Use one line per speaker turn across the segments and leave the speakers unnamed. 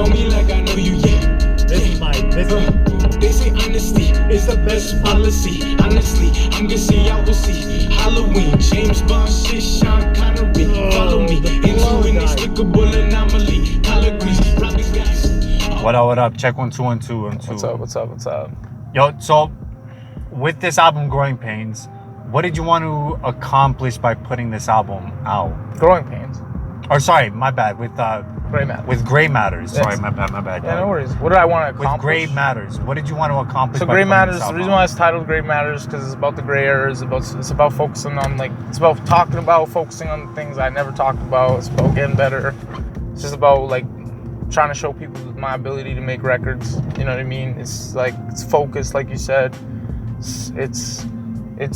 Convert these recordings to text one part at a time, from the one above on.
know me like I know you, yeah. They say honesty is the best policy. Honestly, I'm gonna see, I will see. Halloween, James Bond, shit, Sean Connery. Follow me into inexplicable anomaly. Collard greens, probably guys.
What up? Check 1 2 1 2 1 2.
What's up?
Yo, so with this album, Growing Pains, what did you want to accomplish by putting this album out?
Growing Pains.
Or sorry, my bad. With
Gray Matters.
With Gray Matters.
Yes.
Sorry, my bad.
Yeah, no worries. What did I want to accomplish?
With Gray Matters, what did you want to accomplish?
So
by
Gray
putting
Matters.
this
The
album
reason
out?
why it's titled Gray Matters because it's about the gray areas. It's about focusing on it's about talking about focusing on the things I never talked about. It's about getting better. It's just about trying to show people my ability to make records. You know what I mean? It's it's focused, like you said. It's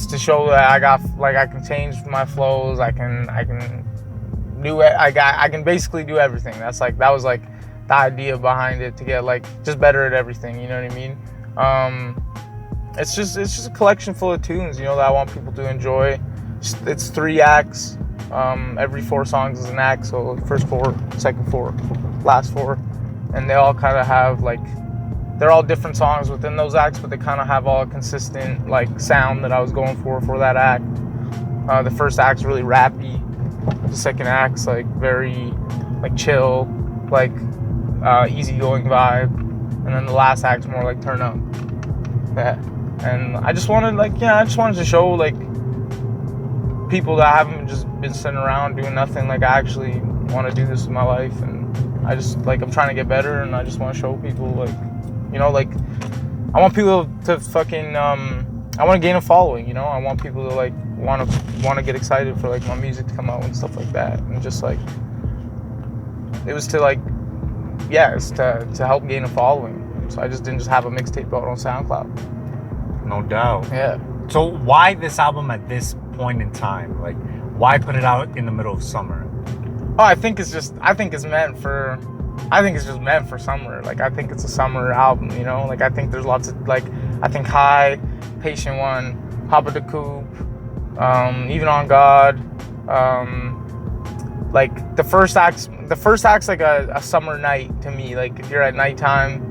to show that I can change my flows. I can do it. I can basically do everything. That was the idea behind it, to get just better at everything. You know what I mean? It's just a collection full of tunes, that I want people to enjoy. It's 3 acts. Every 4 songs is an act. So first 4, second 4, last 4, and they all kind of have they're all different songs within those acts, but they kind of have all a consistent sound that I was going for that act. The first act's really rappy. The second act's very chill, easygoing vibe, and then the last act's more turn up. Yeah, and I just wanted to show people that haven't just been sitting around doing nothing. I actually want to do this with my life, and I just I'm trying to get better, and I just want to show people I want people to fucking I want to gain a following. I want people to want to get excited for my music to come out and stuff like that, and just it was to it's to help gain a following. So I just didn't just have a mixtape out on SoundCloud.
No doubt.
Yeah.
So why this album at this point in time? Why put it out in the middle of summer?
Oh, I think it's just meant for summer. I think it's a summer album, I think there's lots of I think High, Patient One, Hop of the Coop, even on Gawd. The first act's a summer night to me. If you're at nighttime,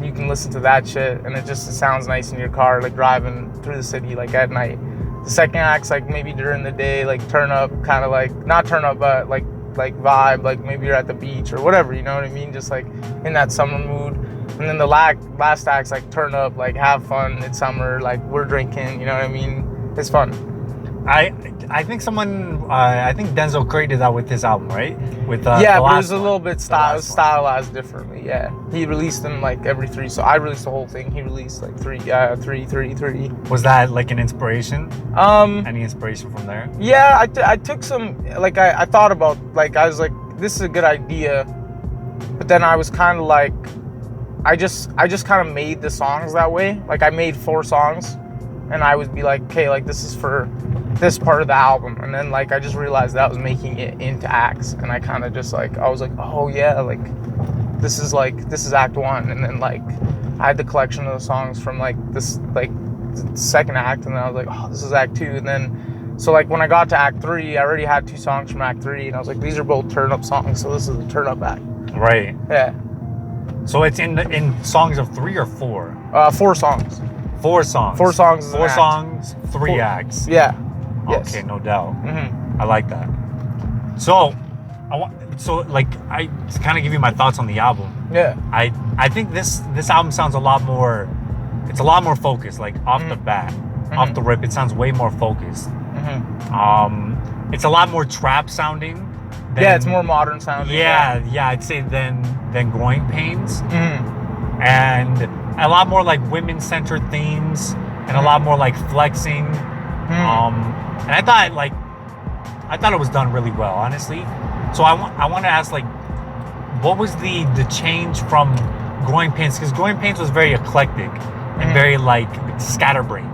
you can listen to that shit, and it sounds nice in your car, driving through the city, at night. The second act's maybe during the day, turn up, kind of not turn up, but vibe, maybe you're at the beach or whatever, you know what I mean? Just in that summer mood. And then the last act's turn up, have fun, it's summer, we're drinking, you know what I mean? It's fun.
I think I think Denzel created that with his album, right? With
but it was a little bit stylized differently. Yeah, he released them every 3. So I released the whole thing. He released 3.
Was that an inspiration? Any inspiration from there?
Yeah, I took some. I thought about I was this is a good idea, but then I was kind of I just kind of made the songs that way. I made 4 songs, and I would be okay, this is for this part of the album, and then I just realized that I was making it into acts, and I kind of just I was oh yeah, this is act 1, and then I had the collection of the songs from this the second act, and then I was oh, this is act 2, and then so when I got to act 3, I already had 2 songs from act 3, and I was these are both turn up songs, so this is the turn up act.
Right.
Yeah.
So it's in songs of 3 or 4?
4 songs.
4 songs.
4 songs. Is
4 songs, 3 acts.
Yeah. Yes.
Okay, no doubt.
Mm-hmm.
I like that. So, I kind of give you my thoughts on the album.
Yeah.
I think this album sounds a lot more. It's a lot more focused. Off the bat, off the rip, it sounds way more focused.
Mm-hmm.
It's a lot more trap sounding.
It's more modern sounding.
Yeah, I'd say than Growing Pains.
Mm-hmm.
And a lot more women-centered themes, and a lot more flexing.
Mm-hmm.
And I thought it was done really well, honestly. So I want to ask, what was the change from Growing Pains? Because Growing Pains was very eclectic and very scatterbrained.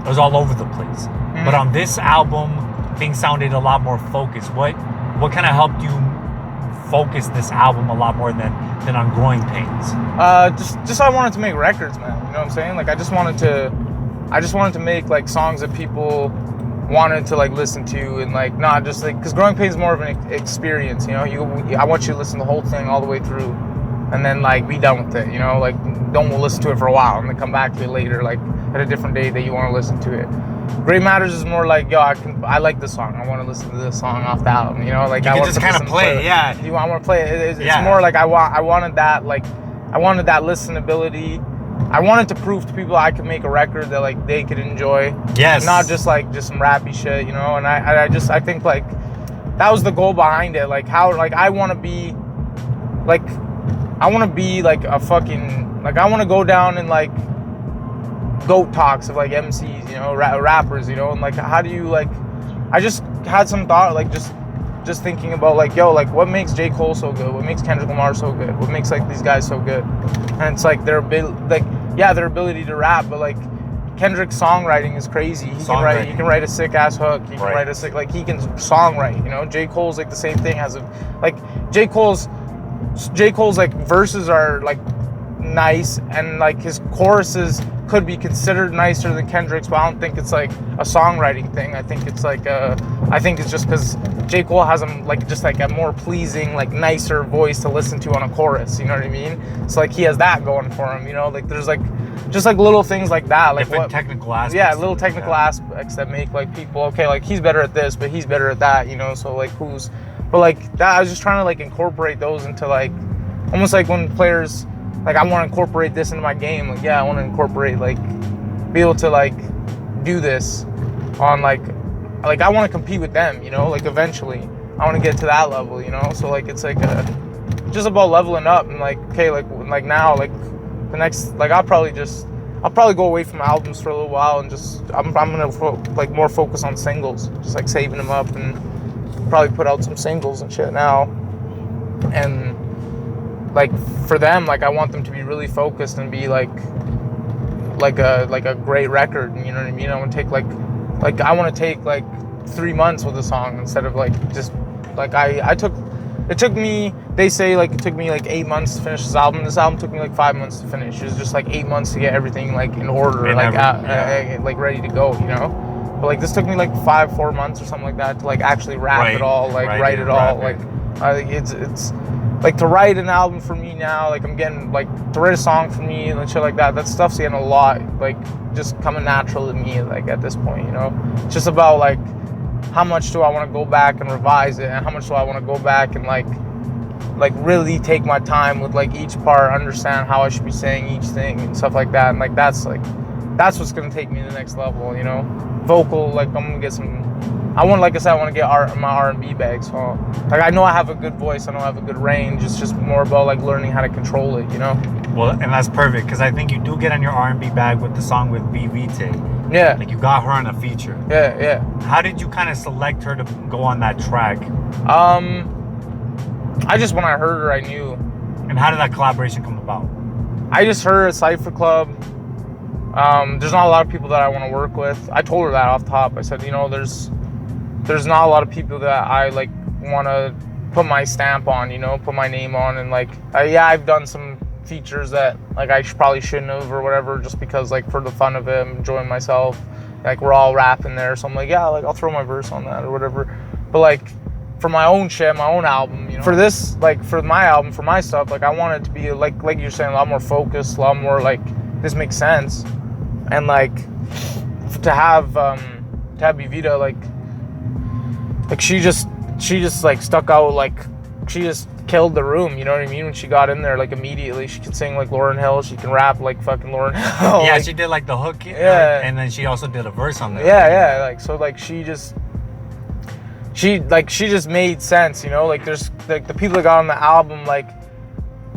It was all over the place. But on this album, things sounded a lot more focused. What kind of helped you focus this album a lot more than on Growing Pains?
Just I wanted to make records, man. You know what I'm saying? I just wanted to make songs that people wanted to listen to, and not just because Growing Pains is more of an experience, I want you to listen to the whole thing all the way through, and then like be done with it, you know, like don't listen to it for a while and then come back to it later, like at a different day that you want to listen to it. Great Matters is more like, yo, I like this song. I want to listen to this song off the album, you know, like
you
I
can
want
just kind of play it, yeah.
I want to play it. It's more like I wanted that listenability. I wanted to prove to people I could make a record that like they could enjoy.
Yes.
Not just some rappy shit, you know. And I think like that was the goal behind it. Like how like I want to be like a fucking like I want to go down in like goat talks of like MCs, you know, rappers, you know, and like how do you like I just had some thought like just thinking about like, yo, like what makes J. Cole so good? What makes Kendrick Lamar so good? What makes like these guys so good? And it's like their ability to rap, but like Kendrick's songwriting is crazy. He can write a sick ass hook. He can write a sick, like he can songwrite, you know. J. Cole's like the same thing, J. Cole's like verses are like nice, and like his choruses could be considered nicer than Kendrick's, but I don't think it's like a songwriting thing. I think it's like I think it's just because J. Cole has a more pleasing, like nicer voice to listen to on a chorus, you know what I mean? It's like he has that going for him, you know, like there's like just like little things like that, like
different technical aspects.
Yeah, little technical aspects that make like people, okay, like he's better at this, but he's better at that, you know, so like but like that, I was just trying to like incorporate those into like, almost like when players, like I want to incorporate this into my game, like yeah, I want to incorporate like, be able to like do this on like I want to compete with them, you know, like eventually I want to get to that level, you know, so like it's like just about leveling up and like, okay, like now, like the next, like I'll probably go away from albums for a little while and just, I'm gonna like more focus on singles, just like saving them up and probably put out some singles and shit now. And like for them, like I want them to be really focused and be like a great record, you know what I mean? I want to take like I want to take like 3 months with a song instead of like just like it took me, they say like it took me like 8 months to finish this album. This album took me like 5 months to finish. It was just like 8 months to get everything like in order, like ready to go, you know. But like this took me like 4 months or something like that to like actually rap it all, like write it all, like it's like to write an album for me now, like I'm getting like to write a song for me and shit like that. That stuff's getting a lot like just coming natural to me like at this point, you know. It's just about like how much do I want to go back and revise it, and how much do I want to go back and like really take my time with like each part, understand how I should be saying each thing and stuff like that. And like that's what's gonna take me to the next level, you know. Vocal, like I'm gonna get some. I want to get my R&B bag. So like I know I have a good voice, I know I have a good range. It's just more about like learning how to control it, you know.
Well, and that's perfect because I think you do get on your R&B bag with the song with BVitae.
Yeah.
Like you got her on a feature.
Yeah.
How did you kind of select her to go on that track?
I just, when I heard her, I knew.
And how did that collaboration come about?
I just heard her at Cypher Club. There's not a lot of people that I want to work with. I told her that off top. I said, you know, there's not a lot of people that I like want to put my stamp on, you know, put my name on, and like I've done some features that like I probably shouldn't have or whatever, just because like for the fun of it, I'm enjoying myself. Like we're all rapping there, so I'm like, yeah, like I'll throw my verse on that or whatever. But like for my own shit, my own album, you know, for this, like for my album, for my stuff, like I want it to be like you're saying, a lot more focused, a lot more like this makes sense, and like to have BVitae like she just like stuck out, like she just killed the room, you know what I mean? When she got in there, like immediately she can sing like Lauryn Hill, she can rap like fucking Lauryn Hill.
Yeah,
like,
she did like the hook,
yeah,
and then she also did a verse on there.
Yeah, like so like she just made sense, you know. Like there's like the people that got on the album, like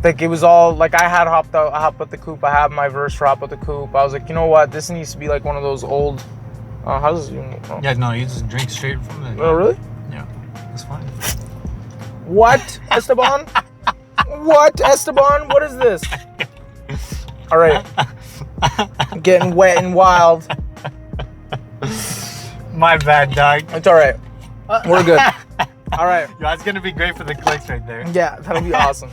it was all like I had Hop At The Coop, I had my verse for Hop At The Coop. I was like, you know what, this needs to be like one of those old how's this?
Yeah, no, you just drink straight from the.
Oh, really?
Yeah, that's fine.
What, Esteban? What, Esteban? What is this? All right. Getting wet and wild.
My bad, dog.
It's all right. We're good. All right.
Yo, that's gonna be great for the clicks right there.
Yeah, that'll be awesome.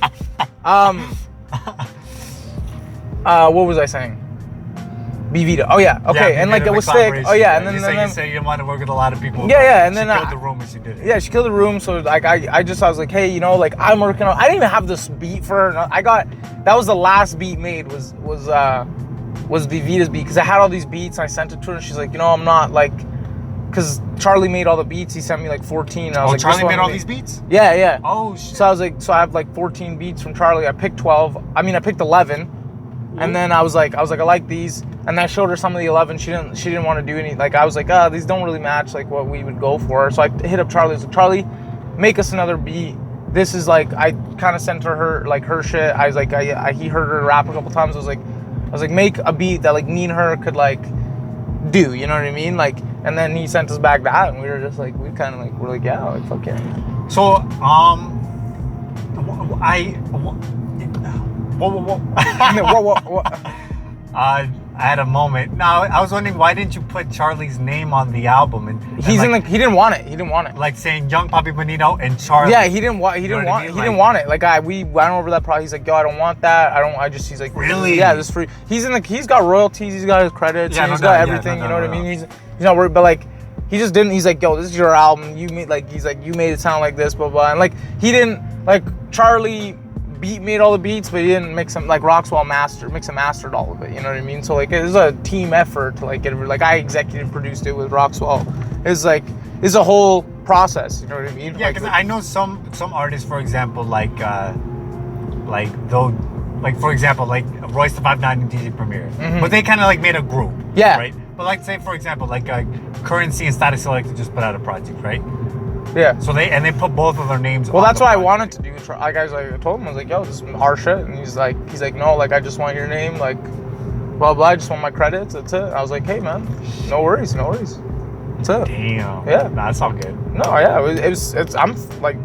What was I saying? BVitae. Oh yeah, okay,
Yeah,
and like
BVitae
it was sick. Oh
collaboration,
yeah, and then
you say you didn't want to work with a lot of people.
Yeah, and
she
then
killed the room and she did it.
Yeah, she killed the room. So like I was like, hey, you know, like I'm working on. I didn't even have this beat for her. That was the last beat made was BVitae's beat, because I had all these beats and I sent it to her and she's like, you know, I'm not like, because Charlie made all the beats. He sent me like 14. And I was like,
Charlie made all these beats?
Yeah.
Oh shit.
So I was like, so I have like 14 beats from Charlie. I picked 11. And then I was like, I like these. And I showed her some of the 11. She didn't want to do any. Like I was like, these don't really match like what we would go for. So I hit up Charlie. I was like, Charlie, make us another beat. This is like, I kind of sent her like her shit. I was like, he heard her rap a couple times. I was like, make a beat that like me and her could like do. You know what I mean? Like, and then he sent us back that, and we were just like, we're like, yeah, like fuck yeah.
So I had a moment. Now I was wondering, why didn't you put Charlie's name on the album? And
he didn't want it. He didn't want it.
Like saying Yung Papi Bonito and Charlie.
Yeah, he didn't want it. Like we went over that problem. He's like, yo, I don't want that. He's like,
really?
Yeah, this is free. He's got royalties. He's got his credits.
Yeah,
he's got everything. You know what I mean? He's not worried. But like, he just didn't. He's like, yo, this is your album. You made you made it sound like this, blah blah. And like, he didn't like Charlie. Made all the beats, but he didn't mix them. Like Roxwell mastered all of it. You know what I mean? So like it was a team effort to like get it. Like I executive produced it with Roxwell. It's a whole process. You know what I mean?
Yeah, because I know some artists, for example, like for example, like Royce the 5'9" and DJ Premier, but they kind of like made a group.
Yeah.
Right. But like say for example, like Currency and Status Selector just put out a project, right?
Yeah.
So they put both of their names.
Well,
on
that's
the
what I
project.
wanted to do. Like I told him, I was like, yo, this is our shit, and he's like, no, like I just want your name, like, blah blah. I just want my credits. That's it. I was like, hey man, no worries. That's it.
Damn.
Yeah.
Nah, that's all good.
No, yeah, it's. I'm like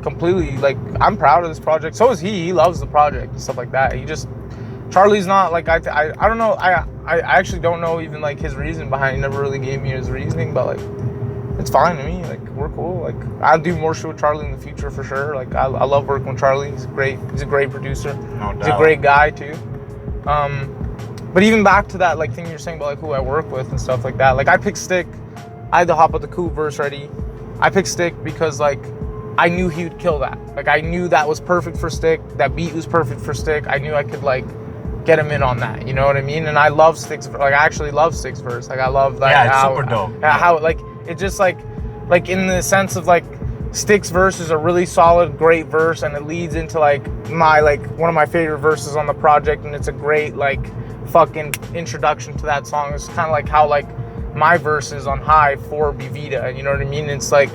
completely like I'm proud of this project. So is he. He loves the project and stuff like that. Charlie's not like I don't know. I actually don't know even like his reason behind. He never really gave me his reasoning, but like. It's fine to me. Like we're cool. Like I'll do more shit with Charlie in the future for sure. Like I love working with Charlie. He's a great producer.
No doubt.
He's a great guy too. But even back to that like thing you're saying about like who I work with and stuff like that. Like I picked Stick. I had to hop with the Coup verse ready. I picked Stick because like I knew he would kill that. Like I knew that was perfect for Stick. That beat was perfect for Stick. I knew I could like get him in on that. You know what I mean? And I love Stick's. Like I actually love Stick's verse. Like I love like
yeah, it's super dope.
How like. It just like in the sense of like Stick's verse is a really solid, great verse, and it leads into like one of my favorite verses on the project, and it's a great like fucking introduction to that song. It's kind of like how like my verse is on High for BVitae, you know what I mean? It's like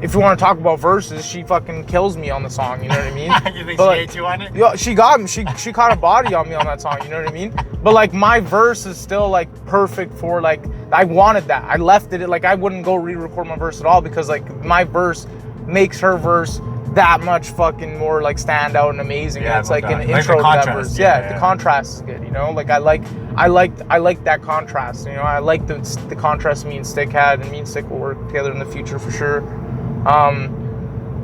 if you want to talk about verses, she fucking kills me on the song, you know what I mean?
You think
but,
she hates you on it?
Yeah, she got me. She caught a body on me on that song, you know what I mean? But like my verse is still like perfect for like I wanted that. I left it like I wouldn't go re-record my verse at all because like my verse makes her verse that much fucking more like stand out and amazing.
Yeah,
and it's like an
like
intro
the
to that
contrast,
verse.
yeah,
The
yeah.
contrast is good, you know? Like I like that contrast, you know? I like the contrast me and Stick had, and me and Stick will work together in the future for sure.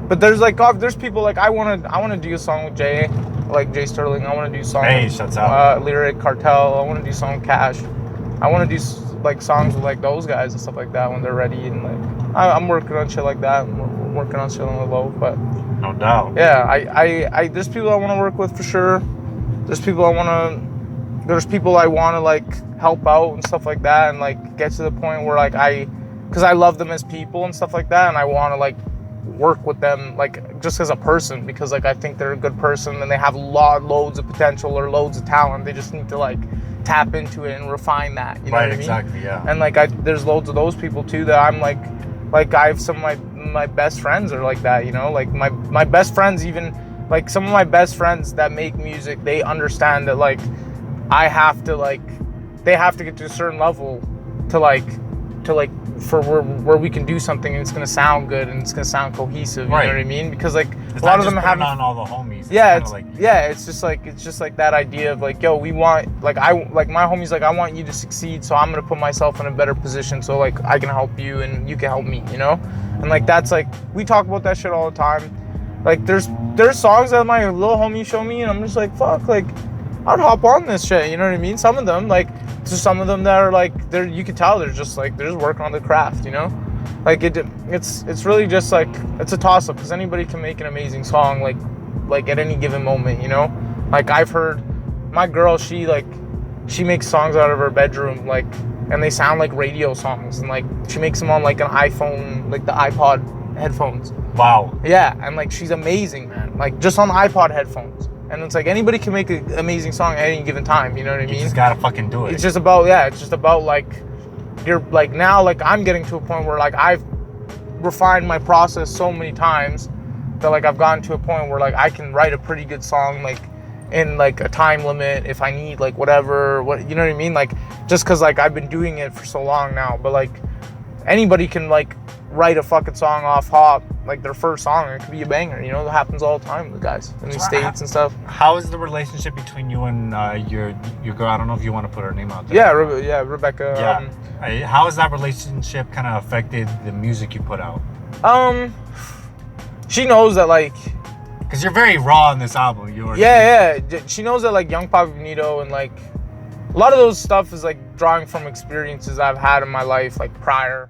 But there's people like I want to do a song with Jay, like Jay Sterling. I want to do a song.
Hey, shuts out.
Lyric Cartel. I want to do a song with Cash. I want to do like songs with like those guys and stuff like that when they're ready. And like I'm working on shit like that. I'm working on shit on the low, but
no doubt.
yeah, I there's people I want to work with for sure. There's people I want to like help out and stuff like that, and like get to the point where like because I love them as people and stuff like that, and I want to like work with them like just as a person because like I think they're a good person and they have loads of potential or loads of talent. They just need to like tap into it and refine that. You know what I mean?
Exactly. Yeah.
And like there's loads of those people too that I'm like I have some of my best friends are like that. You know, like my best friends, even like some of my best friends that make music, they understand that like they have to get to a certain level to for where we can do something and it's gonna sound good and it's gonna sound cohesive. You know what I mean? Because like
it's
a lot
not
of them have
on all the homies.
It's just like that idea of like, yo, we want like my homies like I want you to succeed, so I'm gonna put myself in a better position so like I can help you and you can help me, you know? And like that's like we talk about that shit all the time. Like there's songs that my little homie show me and I'm just like fuck, like I'd hop on this shit. You know what I mean? Some of them, like, to some of them that are like, you can tell they're just working on the craft, you know? Like it's really just like, it's a toss up because anybody can make an amazing song like at any given moment, you know? Like I've heard my girl, she makes songs out of her bedroom, like, and they sound like radio songs, and like she makes them on like an iPhone, like the iPod headphones.
Wow.
Yeah, and like she's amazing, man. Like just on iPod headphones. And it's like anybody can make an amazing song at any given time, you know what I mean?
You just gotta fucking do it.
It's just about like, you're like, now like I'm getting to a point where like I've refined my process so many times that like I've gotten to a point where like I can write a pretty good song like in like a time limit if I need, like whatever, you know what I mean? Like just cause like I've been doing it for so long now, but like anybody can like write a fucking song off hop, like their first song, and it could be a banger, you know? That happens all the time with guys in these states and stuff.
How is the relationship between you and your girl? I don't know if you want to put her name out there.
Yeah, Rebecca.
Yeah. How has that relationship kind of affected the music you put out?
She knows that like,
because you're very raw on this album.
Yeah. She knows that like Yung Papi Bonito and like a lot of those stuff is like drawing from experiences I've had in my life like prior.